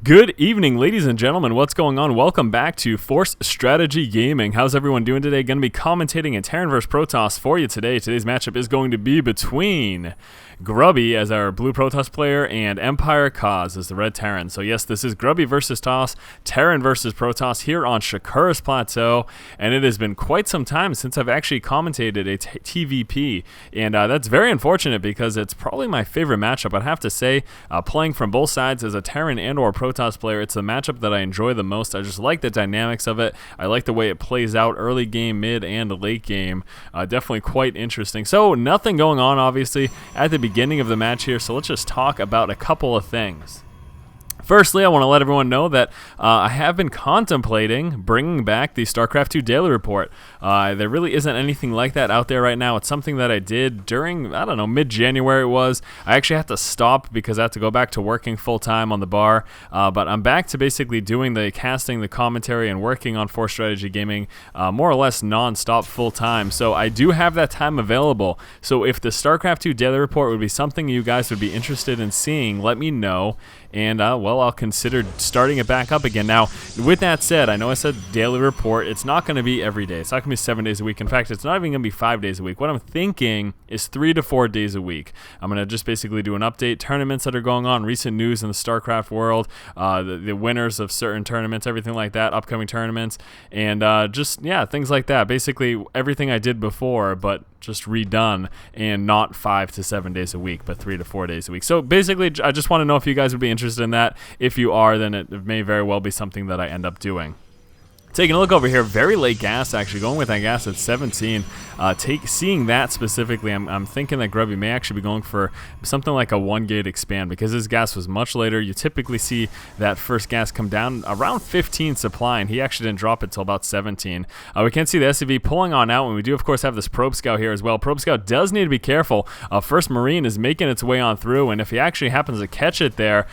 Good evening, ladies and gentlemen. What's going on? Welcome back to Force Strategy Gaming. How's everyone doing today? Going to be commentating in Terran vs. Protoss for you today. Today's matchup is going to be between Grubby as our blue Protoss player and Empire Kaz as the red Terran. So yes, this is Grubby versus Toss, Terran versus Protoss here on Shakur's Plateau, and it has been quite some time since I've actually commentated a TVP, and that's very unfortunate because it's probably my favorite matchup. I'd have to say, playing from both sides as a Terran and or Protoss player, it's the matchup that I enjoy the most. I just like the dynamics of it. I like the way it plays out early game, mid, and late game. Definitely quite interesting. So nothing going on, obviously, at the beginning of the match here, so let's just talk about a couple of things. Firstly, I want to let everyone know that I have been contemplating bringing back the StarCraft 2 daily report. There really isn't anything like that out there right now. It's something that I did during, I don't know, mid-January it was. I actually had to stop because I had to go back to working full-time on the bar, but I'm back to basically doing the casting, the commentary, and working on Force Strategy Gaming more or less non-stop full-time. So I do have that time available. So if the StarCraft 2 daily report would be something you guys would be interested in seeing, let me know. And, well, I'll consider starting it back up again. Now, with that said, I know I said daily report. It's not going to be every day. It's not going to be 7 days a week. In fact, it's not even going to be 5 days a week. What I'm thinking is 3 to 4 days a week. I'm going to just basically do an update, tournaments that are going on, recent news in the StarCraft world, the winners of certain tournaments, everything like that, upcoming tournaments, and just, yeah, things like that. Basically, everything I did before, but just redone, and not 5 to 7 days a week, but 3 to 4 days a week. So basically, I just want to know if you guys would be interested in that. If you are, then it may very well be something that I end up doing. Taking a look over here, very late gas actually, going with that gas at 17. Seeing that specifically, I'm thinking that Grubby may actually be going for something like a 1 gate expand because his gas was much later. You typically see that first gas come down around 15 supply, and he actually didn't drop it till about 17. We can see the SCV pulling on out, and we do of course have this Probe Scout here as well. Probe Scout does need to be careful. First Marine is making its way on through, and if he actually happens to catch it there,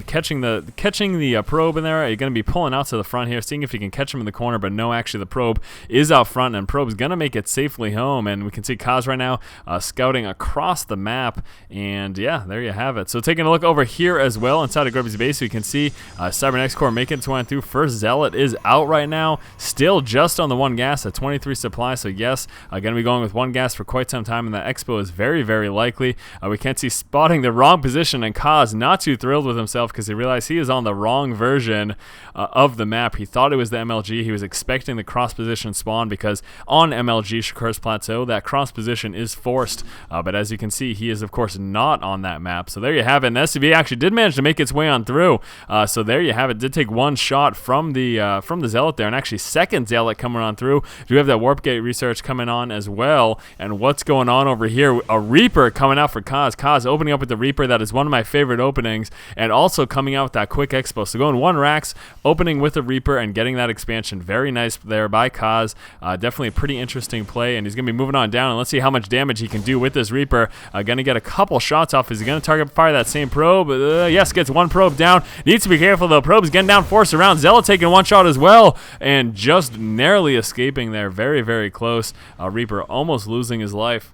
catching the probe in there, you're going to be pulling out to the front here, seeing if you can catch him in the corner, but no, actually the probe is out front, and probe's going to make it safely home, and we can see Kaz right now scouting across the map, and yeah, there you have it. So taking a look over here as well inside of Grubby's base, we can see Cybernetics Core making its way through. First Zealot is out right now, still just on the 1 gas at 23 supply, so yes, going to be going with 1 gas for quite some time, and that Expo is very, very likely. We can see spotting the wrong position, and Kaz not too thrilled with himself because he realized he is on the wrong version of the map. He thought it was the MLG. He was expecting the cross position spawn because on MLG Shakur's Plateau that cross position is forced, but as you can see, he is of course not on that map. So there you have it, and SCV actually did manage to make its way on through, so there you have it. Did take 1 shot from the Zealot there, and actually second Zealot coming on through. Do have that Warp Gate research coming on as well, and what's going on over here? A Reaper coming out for Kaz. Kaz opening up with the Reaper. That is one of my favorite openings, and also coming out with that quick expo. So going 1 racks, opening with the Reaper and getting that expansion. Very nice there by Kaz. Definitely a pretty interesting play, and he's going to be moving on down, and let's see how much damage he can do with this Reaper. Going to get a couple shots off. Is he going to target fire that same probe? Yes, gets 1 probe down. Needs to be careful though. Probe's getting down, forced around. Zealot taking 1 shot as well, and just narrowly escaping there. Very, very close. Reaper almost losing his life.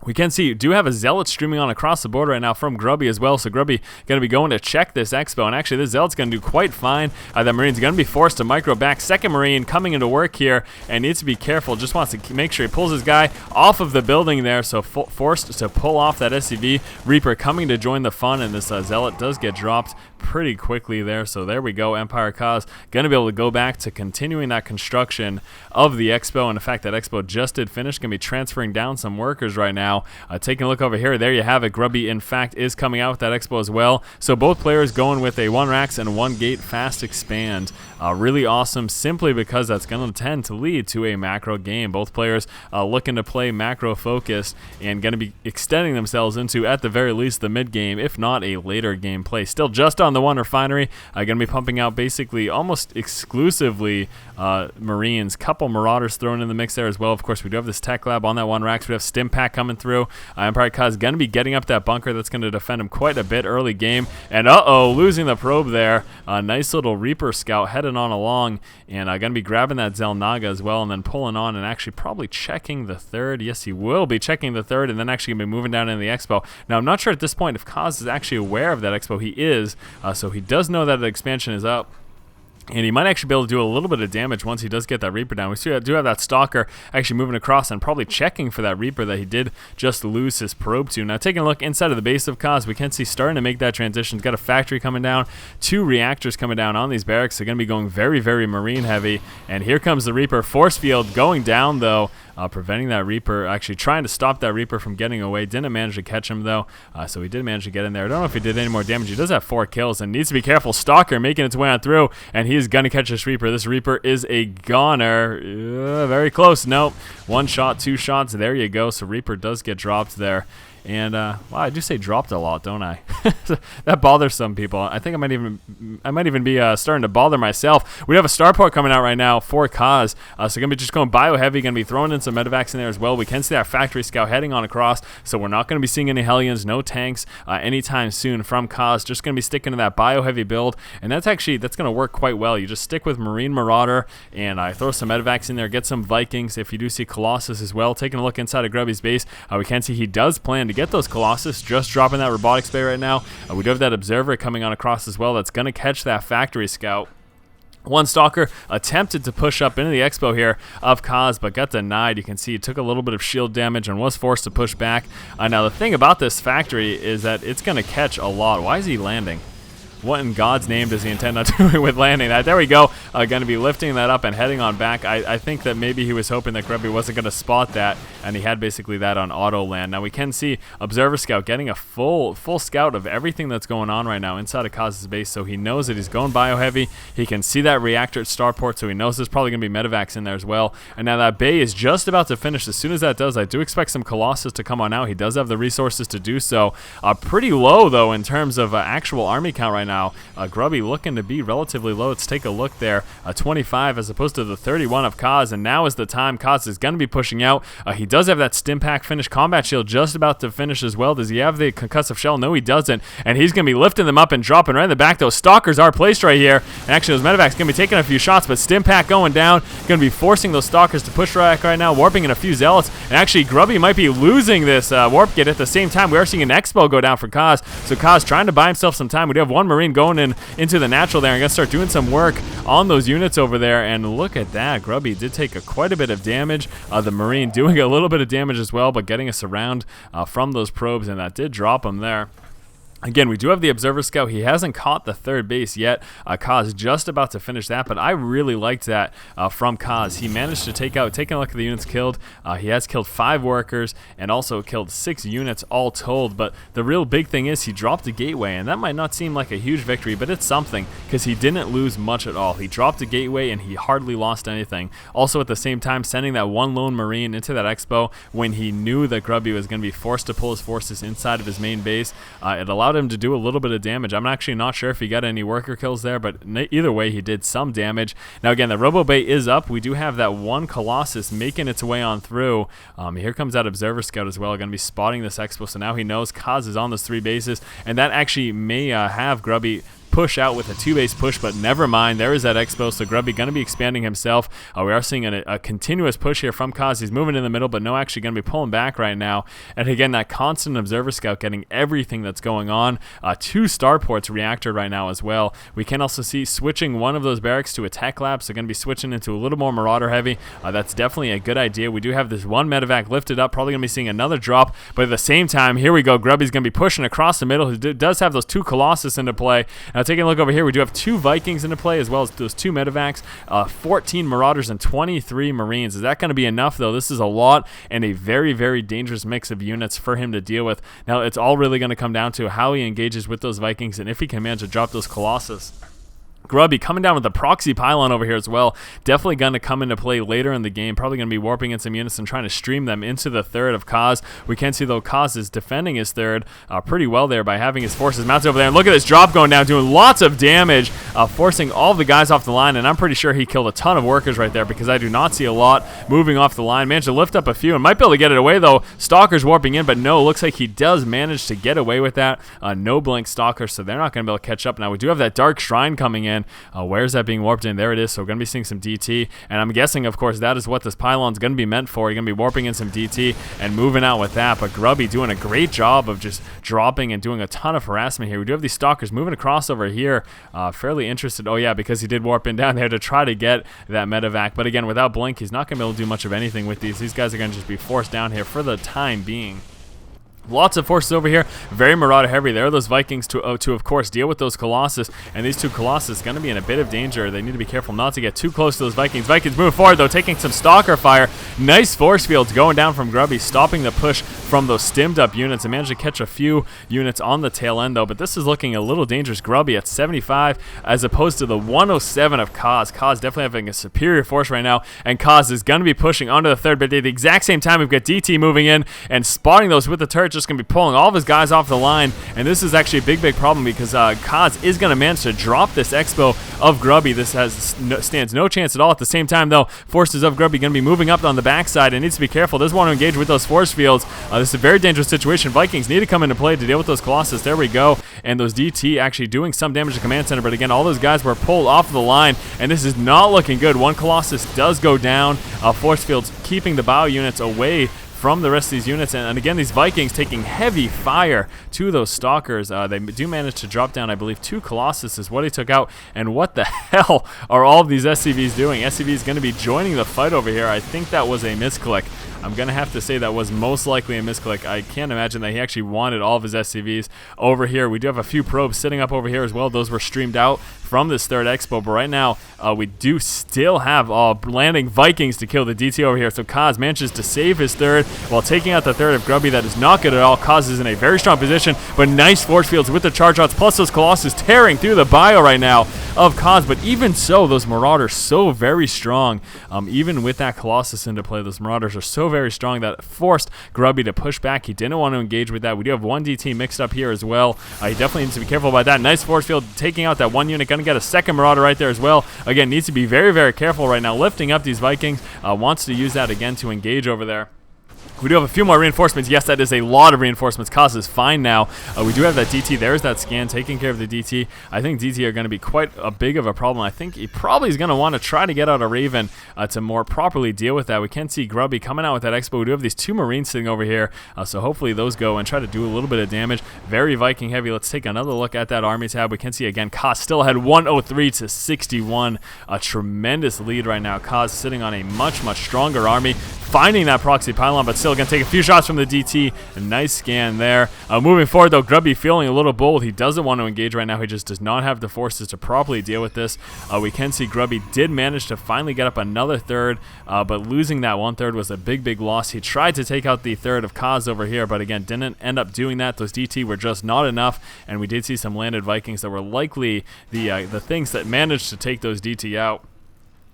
We can see, do have a Zealot streaming on across the board right now from Grubby as well, so Grubby going to be going to check this Expo, and actually this Zealot's going to do quite fine. That Marine's going to be forced to micro back. Second Marine coming into work here, and needs to be careful, just wants to make sure he pulls his guy off of the building there, so forced to pull off that SCV. Reaper coming to join the fun, and this Zealot does get dropped pretty quickly there, so there we go. Empire Kaz going to be able to go back to continuing that construction of the Expo, and the fact that Expo just did finish, going to be transferring down some workers right now. Taking a look over here, there you have it. Grubby, in fact, is coming out with that Expo as well. So both players going with a 1 racks and 1 gate fast expand. Really awesome, simply because that's going to tend to lead to a macro game. Both players looking to play macro focused and going to be extending themselves into, at the very least, the mid game, if not a later game play. Still just on the 1 refinery. Going to be pumping out basically almost exclusively Marines. Couple Marauders thrown in the mix there as well. Of course, we do have this Tech Lab on that 1 racks. We have Stim Pack coming through. Empire Kaz going to be getting up that bunker. That's going to defend him quite a bit early game. And uh-oh, losing the probe there. A nice little Reaper scout heading on along, and going to be grabbing that Zelnaga as well, and then pulling on and actually probably checking the third. Yes, he will be checking the third, and then actually going to be moving down into the Expo. Now, I'm not sure at this point if Kaz is actually aware of that Expo. He is, so he does know that the expansion is up. And he might actually be able to do a little bit of damage once he does get that Reaper down. We do have that Stalker actually moving across and probably checking for that Reaper that he did just lose his probe to. Now, taking a look inside of the base of Kaz, we can see starting to make that transition. He's got a factory coming down, 2 reactors coming down on these barracks. They're going to be going very, very Marine heavy. And here comes the Reaper. Force field going down, though. Preventing that Reaper, actually trying to stop that Reaper from getting away. Didn't manage to catch him, though, so he did manage to get in there. I don't know if he did any more damage. He does have 4 kills and needs to be careful. Stalker making its way on through, and he is going to catch this Reaper. This Reaper is a goner. Very close. Nope. 1 shot, 2 shots. There you go. So Reaper does get dropped there. And wow, I do say dropped a lot, don't I? That bothers some people. I think I might even be starting to bother myself. We have a starport coming out right now for Kaz, so gonna be just going bio heavy. Gonna be throwing in some medevacs in there as well. We can see our factory scout heading on across, so we're not gonna be seeing any Hellions, no tanks anytime soon from Kaz. Just gonna be sticking to that bio heavy build, and that's gonna work quite well. You just stick with Marine Marauder and throw some medevacs in there, get some Vikings. If you do see Colossus as well, taking a look inside of Grubby's base, we can see he does plan to get those Colossus, just dropping that robotics bay right now. We do have that observer coming on across as well that's going to catch that factory scout. One Stalker attempted to push up into the Expo here of Kaz, but got denied. You can see he took a little bit of shield damage and was forced to push back. Now the thing about this factory is that it's going to catch a lot. Why is he landing? What in God's name does he intend on doing with landing that? There we go. Going to be lifting that up and heading on back. I think that maybe he was hoping that Grubby wasn't going to spot that, and he had basically that on auto land. Now we can see Observer Scout getting a full scout of everything that's going on right now inside of Kaz's base, so he knows that he's going bio heavy. He can see that reactor at starport, so he knows there's probably going to be medevacs in there as well. And now that bay is just about to finish. As soon as that does, I do expect some Colossus to come on out. He does have the resources to do so. Pretty low, though, in terms of actual army count right now. Grubby looking to be relatively low. Let's take a look there. 25 as opposed to the 31 of Kaz, and now is the time. Kaz is going to be pushing out. He does have that stim pack finish. Combat shield just about to finish as well. Does he have the concussive shell? No, he doesn't. And he's going to be lifting them up and dropping right in the back. Those stalkers are placed right here. And actually, those medevacs going to be taking a few shots, but stim pack going down. Going to be forcing those stalkers to push right now, warping in a few zealots. And actually, Grubby might be losing this warp gate at the same time. We are seeing an Expo go down for Kaz. So Kaz trying to buy himself some time. We do have 1 Marine going into the natural there and going to start doing some work on those units over there. And look at that. Grubby did take quite a bit of damage. The Marine doing a little bit of damage as well, but getting us around from those probes, and that did drop him there. Again, we do have the Observer Scout. He hasn't caught the 3rd base yet. Kaz just about to finish that, but I really liked that from Kaz. He managed to taking a look at the units killed. He has killed 5 workers and also killed 6 units all told, but the real big thing is he dropped a gateway, and that might not seem like a huge victory, but it's something because he didn't lose much at all. He dropped a gateway and he hardly lost anything. Also at the same time, sending that 1 lone Marine into that Expo when he knew that Grubby was going to be forced to pull his forces inside of his main base. It allowed him to do a little bit of damage. I'm actually not sure if he got any worker kills there, but either way, he did some damage. Now again, the Robo Bay is up. We do have that 1 Colossus making its way on through. Here comes that Observer Scout as well, going to be spotting this Expo, so now he knows Kaz is on those 3 bases, and that actually may have Grubby push out with a 2-base push, but never mind. There is that Expo, so Grubby going to be expanding himself. We are seeing a continuous push here from Kaz. He's moving in the middle, but no, actually going to be pulling back right now. And again, that constant Observer Scout getting everything that's going on. 2 starports reactor right now as well. We can also see switching one of those barracks to a tech lab, so going to be switching into a little more Marauder heavy. That's definitely a good idea. We do have this 1 medevac lifted up, probably going to be seeing another drop, but at the same time, here we go. Grubby's going to be pushing across the middle. He does have those 2 Colossus into play. Now taking a look over here, we do have 2 Vikings into play as well as those 2 medevacs, 14 Marauders and 23 Marines. Is that going to be enough though? This is a lot and a very, very dangerous mix of units for him to deal with. Now it's all really going to come down to how he engages with those Vikings and if he can manage to drop those Colossus. Grubby coming down with the proxy pylon over here as well. Definitely going to come into play later in the game. Probably going to be warping in some units and trying to stream them into the third of Kaz. We can see, though, Kaz is defending his third pretty well there by having his forces mounted over there. And look at this drop going down, doing lots of damage, forcing all the guys off the line. And I'm pretty sure he killed a ton of workers right there because I do not see a lot moving off the line. Managed to lift up a few and might be able to get it away, though. Stalker's warping in, but no, looks like he does manage to get away with that. No blink Stalker, so they're not going to be able to catch up. Now, we do have that Dark Shrine coming in. Where's that being warped in? There it is. So we're going to be seeing some DT. And I'm guessing, of course, that is what this pylon's going to be meant for. You're going to be warping in some DT and moving out with that. But Grubby doing a great job of just dropping and doing a ton of harassment here. We do have these Stalkers moving across over here. Fairly interested. Oh, yeah, because he did warp in down there to try to get that medevac. But again, without blink, he's not going to be able to do much of anything with these. These guys are going to just be forced down here for the time being. Lots of forces over here, very Marauder heavy. There are those Vikings to of course, deal with those Colossus, and these two Colossus going to be in a bit of danger. They need to be careful not to get too close to those Vikings. Vikings moving forward, though, taking some Stalker fire. Nice force fields going down from Grubby, stopping the push from those stimmed up units, and managed to catch a few units on the tail end, though, but this is looking a little dangerous. Grubby at 75 as opposed to the 107 of Kaz. Kaz definitely having a superior force right now, and Kaz is going to be pushing onto the third, but at the exact same time, we've got DT moving in and spotting those with the turret, just going to be pulling all of his guys off the line, and this is actually a big problem because Kaz is going to manage to drop this Expo of Grubby. This stands no chance at all. At the same time, though, forces of Grubby going to be moving up on the backside and needs to be careful. Doesn't want to engage with those force fields. This is a very dangerous situation. Vikings need to come into play to deal with those Colossus. There we go, and those DT actually doing some damage to command center, but again, all those guys were pulled off the line, and this is not looking good. One Colossus does go down. Force fields keeping the bio units away from the rest of these units, and again, these Vikings taking heavy fire to those Stalkers. They do manage to drop down, I believe, 2 Colossus is what he took out, and what the hell are all of these SCVs doing? SCV is going to be joining the fight over here. I think that was a misclick. I'm going to have to say that was most likely a misclick. I can't imagine that he actually wanted all of his SCVs over here. We do have a few probes sitting up over here as well. Those were streamed out from this third Expo, but right now we do still have landing Vikings to kill the DT over here. So Kaz manages to save his third while taking out the third of Grubby. That is not good at all. Kaz is in a very strong position, but nice force fields with the charge outs, plus those Colossus tearing through the bio right now of Kaz. But even so, those Marauders so very strong. Even with that Colossus into play, those Marauders are so very strong that forced Grubby to push back. He didn't want to engage with that. We do have one DT mixed up here as well. He definitely needs to be careful about that. Nice force field taking out that one unit. Going to get a second Marauder right there as well. Again, needs to be very, very careful right now. Lifting up these Vikings. Wants to use that again to engage over there. We do have a few more reinforcements. Yes, that is a lot of reinforcements. Kaz is fine now. We do have that DT. There's that scan taking care of the DT. I think DT are going to be quite a big of a problem. I think he probably is going to want to try to get out a Raven to more properly deal with that. We can see Grubby coming out with that Expo. We do have these 2 Marines sitting over here, so hopefully those go and try to do a little bit of damage. Very Viking heavy. Let's take another look at that army tab. We can see again, Kaz still had 103 to 61. A tremendous lead right now. Kaz sitting on a much, much stronger army, finding that proxy pylon, but still going to take a few shots from the DT. A nice scan there. Moving forward, though, Grubby feeling a little bold. He doesn't want to engage right now. He just does not have the forces to properly deal with this. We can see Grubby did manage to finally get up another third, but losing that one third was a big, big loss. He tried to take out the third of Kaz over here, but again, didn't end up doing that. Those DT were just not enough, and we did see some landed Vikings that were likely the things that managed to take those DT out.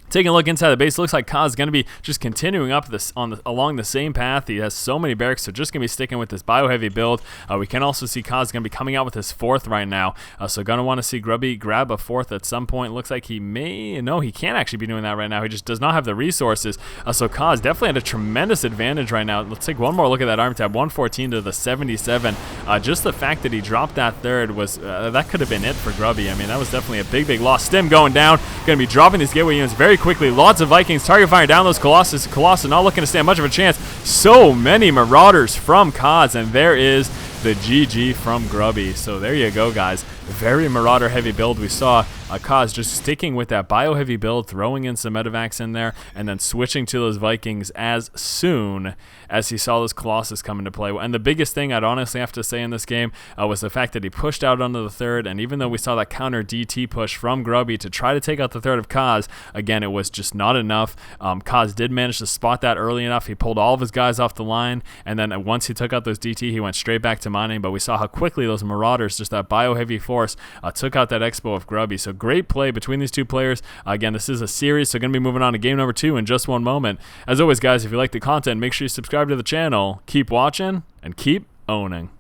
Taking a look inside the base, looks like Kaz is going to be just continuing up this along the same path. He has so many barracks, so just going to be sticking with this bio-heavy build. We can also see Kaz is going to be coming out with his 4th right now, so going to want to see Grubby grab a 4th at some point. Looks like he may, no, he can't actually be doing that right now. He just does not have the resources, so Kaz definitely had a tremendous advantage right now. Let's take one more look at that army tab, 114 to the 77. Just the fact that he dropped that third was, that could have been it for Grubby. I mean, that was definitely a big, big loss. Stim going down, going to be dropping these gateway units very quickly. Lots of Vikings target firing down those Colossus. Colossus not looking to stand much of a chance. So many Marauders from Kaz, and there is the GG from Grubby. So there you go, guys. Very Marauder heavy build. We saw Kaz just sticking with that bio heavy build, throwing in some medevacs in there, and then switching to those Vikings as soon as he saw those Colossus come into play. And the biggest thing I'd honestly have to say in this game was the fact that he pushed out onto the third, and even though we saw that counter DT push from Grubby to try to take out the third of Kaz, again, it was just not enough. Kaz did manage to spot that early enough. He pulled all of his guys off the line, and then once he took out those DT, he went straight back to mining, but we saw how quickly those Marauders, just that bio heavy force, took out that Expo of Grubby. So great play between these two players. Again, this is a series, so going to be moving on to game number 2 in just one moment. As always, guys, if you like the content, make sure you subscribe to the channel. Keep watching and keep owning.